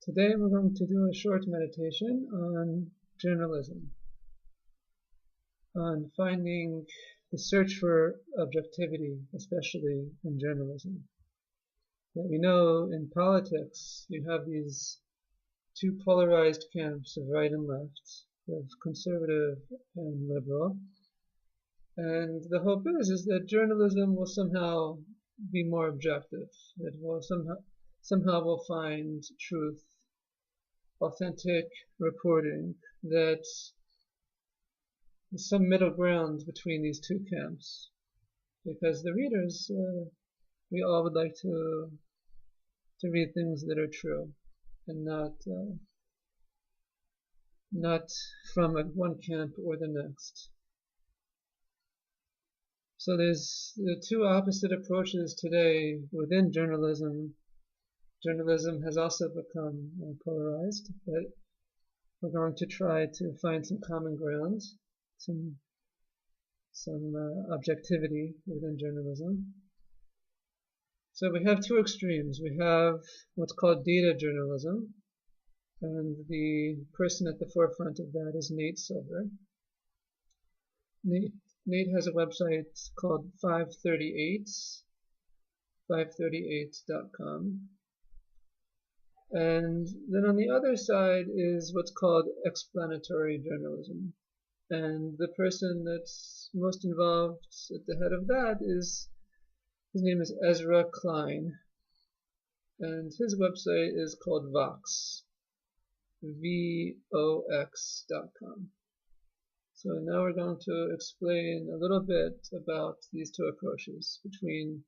Today we're going to do a short meditation on journalism, on finding the search for objectivity, especially in journalism. That we know in politics you have these two polarized camps of right and left, of conservative and liberal, and the hope is that journalism will somehow be more objective. It will somehow will find truth, authentic reporting, that there's some middle ground between these two camps, because the readers, we all would like to read things that are true and not from one camp or the next. So there's the two opposite approaches today within journalism. Journalism has also become polarized, but we're going to try to find some common ground, some objectivity within journalism. So we have two extremes. We have what's called data journalism, and the person at the forefront of that is Nate Silver. Nate has a website called 538.com. And then on the other side is what's called explanatory journalism. And the person that's most involved at the head of that is, his name is Ezra Klein. And his website is called Vox, VOX.com. So now we're going to explain a little bit about these two approaches between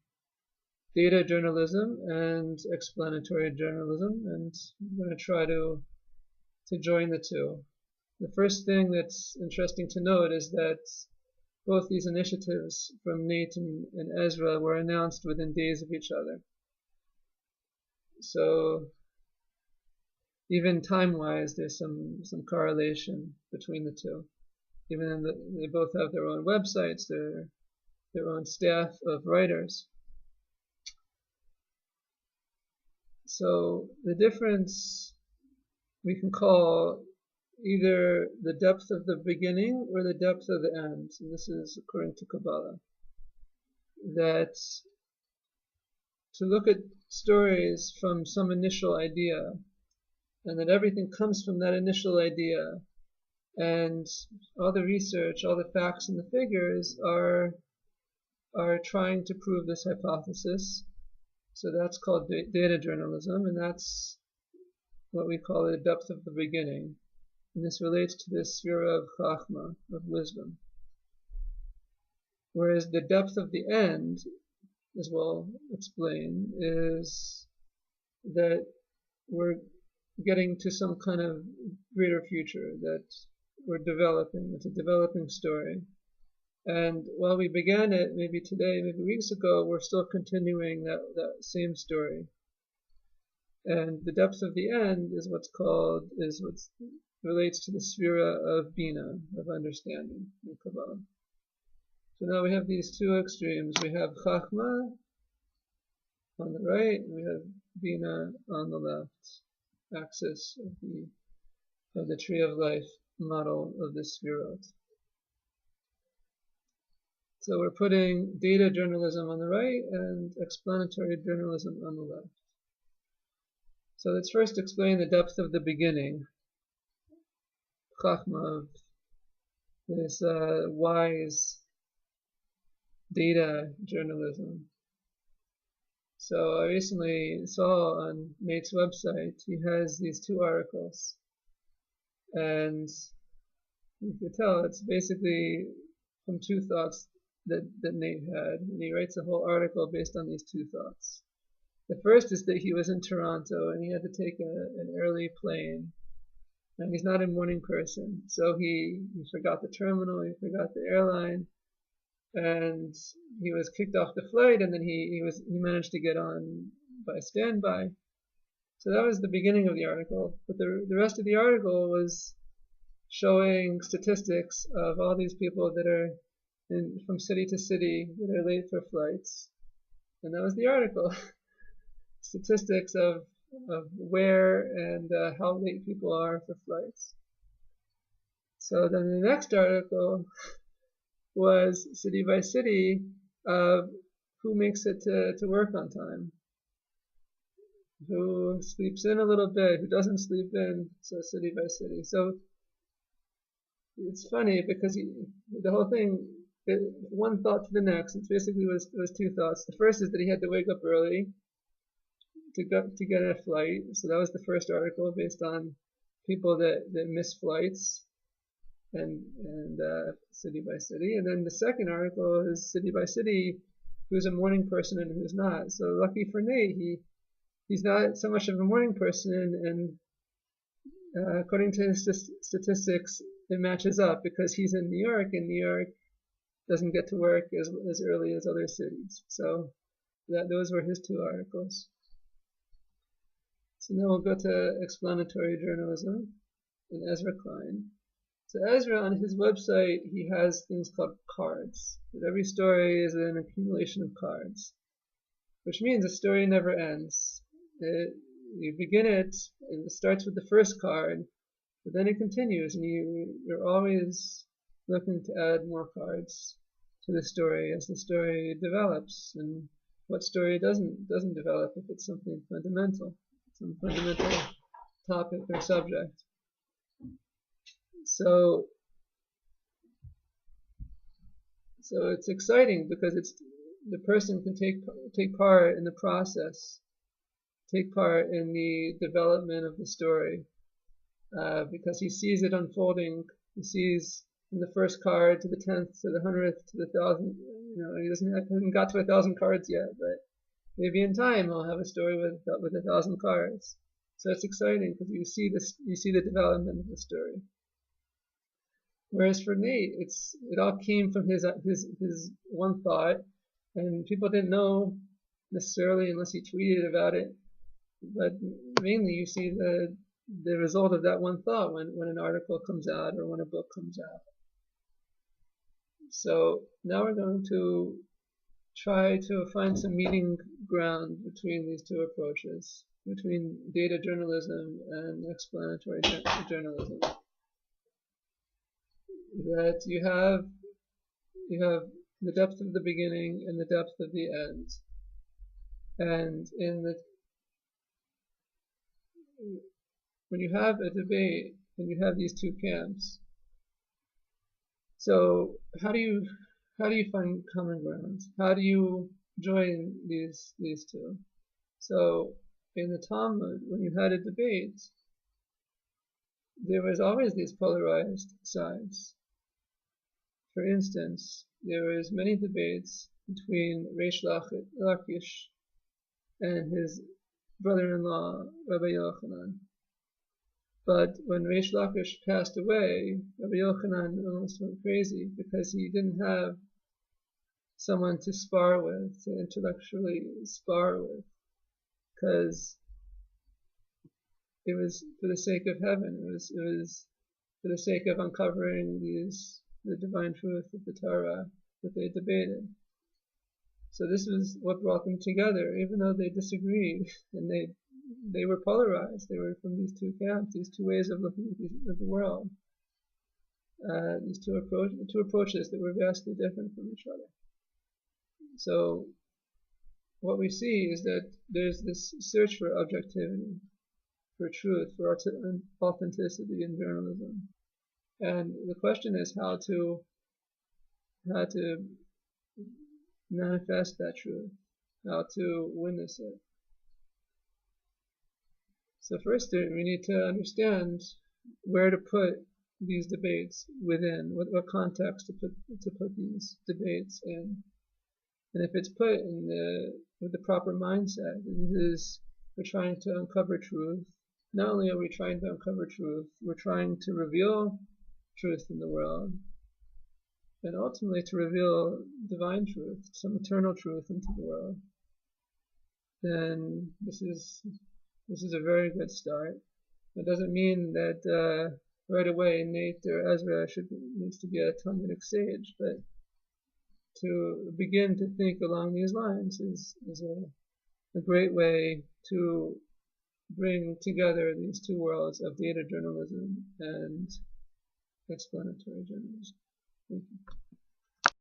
data journalism and explanatory journalism, and I'm going to try to join the two. The first thing that's interesting to note is that both these initiatives from Nate and Ezra were announced within days of each other. So even time-wise, there's some correlation between the two. Even though they both have their own websites, their own staff of writers. So the difference we can call either the depth of the beginning or the depth of the end. And this is according to Kabbalah. That to look at stories from some initial idea, and that everything comes from that initial idea, and all the research, all the facts and the figures are trying to prove this hypothesis. So that's called data journalism, and that's what we call the depth of the beginning. And this relates to the sphere of chachma, of wisdom. Whereas the depth of the end, as we'll explain, is that we're getting to some kind of greater future that we're developing. It's a developing story. And while we began it maybe today, maybe weeks ago, we're still continuing that same story. And the depth of the end is what relates to the sphere of bina, of understanding in Kabbalah. So now we have these two extremes. We have chachma on the right, and we have bina on the left axis of the tree of life model of the sphirot. So we're putting data journalism on the right and explanatory journalism on the left. So let's first explain the depth of the beginning, chachma, of this wise data journalism. So I recently saw on Nate's website, he has these two articles. And you can tell it's basically from two thoughts that Nate had. And he writes a whole article based on these two thoughts. The first is that he was in Toronto and he had to take an early plane. And he's not a morning person. So he forgot the terminal, he forgot the airline. And he was kicked off the flight, and then he managed to get on by standby. So that was the beginning of the article. But the rest of the article was showing statistics of all these people that are from city to city that are late for flights. And that was the article. Statistics of where and how late people are for flights. So then the next article was city by city of who makes it to work on time, who sleeps in a little bit, who doesn't sleep in, so city by city. So it's funny because the whole thing, one thought to the next, it basically was two thoughts. The first is that he had to wake up early to get a flight. So that was the first article based on people that miss flights and city by city. And then the second article is city by city, who's a morning person and who's not. So lucky for Nate, he's not so much of a morning person, and according to his statistics, it matches up because he's in New York, and New York doesn't get to work as early as other cities. So those were his two articles. So now we'll go to explanatory journalism and Ezra Klein. So Ezra, on his website, he has things called cards. But every story is an accumulation of cards, which means a story never ends. You begin it, and it starts with the first card, but then it continues, and you're always looking to add more cards to the story as the story develops. And what story doesn't develop if it's something fundamental, some fundamental topic or subject. So it's exciting because the person can take part in the process, take part in the development of the story, because he sees it unfolding. He sees from the first card to the 10th to the 100th to the 1,000. He hasn't got to 1,000 cards yet, but maybe in time he'll have a story with 1,000 cards. So it's exciting because you see the development of the story. Whereas for Nate, it all came from his one thought, and people didn't know necessarily unless he tweeted about it. But mainly, you see the result of that one thought when an article comes out or when a book comes out. So now we're going to try to find some meeting ground between these two approaches, between data journalism and explanatory journalism. That you have the depth of the beginning and the depth of the end, and when you have a debate and you have these two camps, so how do you find common ground? How do you join these two? So in the Talmud, when you had a debate, there was always these polarized sides. For instance, there was many debates between Reish Lakish and his brother-in-law, Rabbi Yochanan. But when Reish Lakish passed away, Rabbi Yochanan almost went crazy because he didn't have someone to spar with, to intellectually spar with, because it was for the sake of heaven. It was for the sake of uncovering the divine truth of the Torah that they debated. So this was what brought them together, even though they disagreed and they were polarized. They were from these two camps, these two ways of looking at the world, these two approaches that were vastly different from each other. So what we see is that there's this search for objectivity, for truth, for authenticity in journalism. And the question is how to manifest that truth, how to witness it. So first we need to understand where to put these debates within, what context to put these debates in. And if it's put in with the proper mindset, we're trying to uncover truth. Not only are we trying to uncover truth, we're trying to reveal truth in the world, and ultimately to reveal divine truth, some eternal truth into the world. Then this is a very good start. It doesn't mean that right away Nate or Ezra needs to be a Talmudic sage, but to begin to think along these lines is a great way to bring together these two worlds of data journalism and explanatory journalism. Thank you.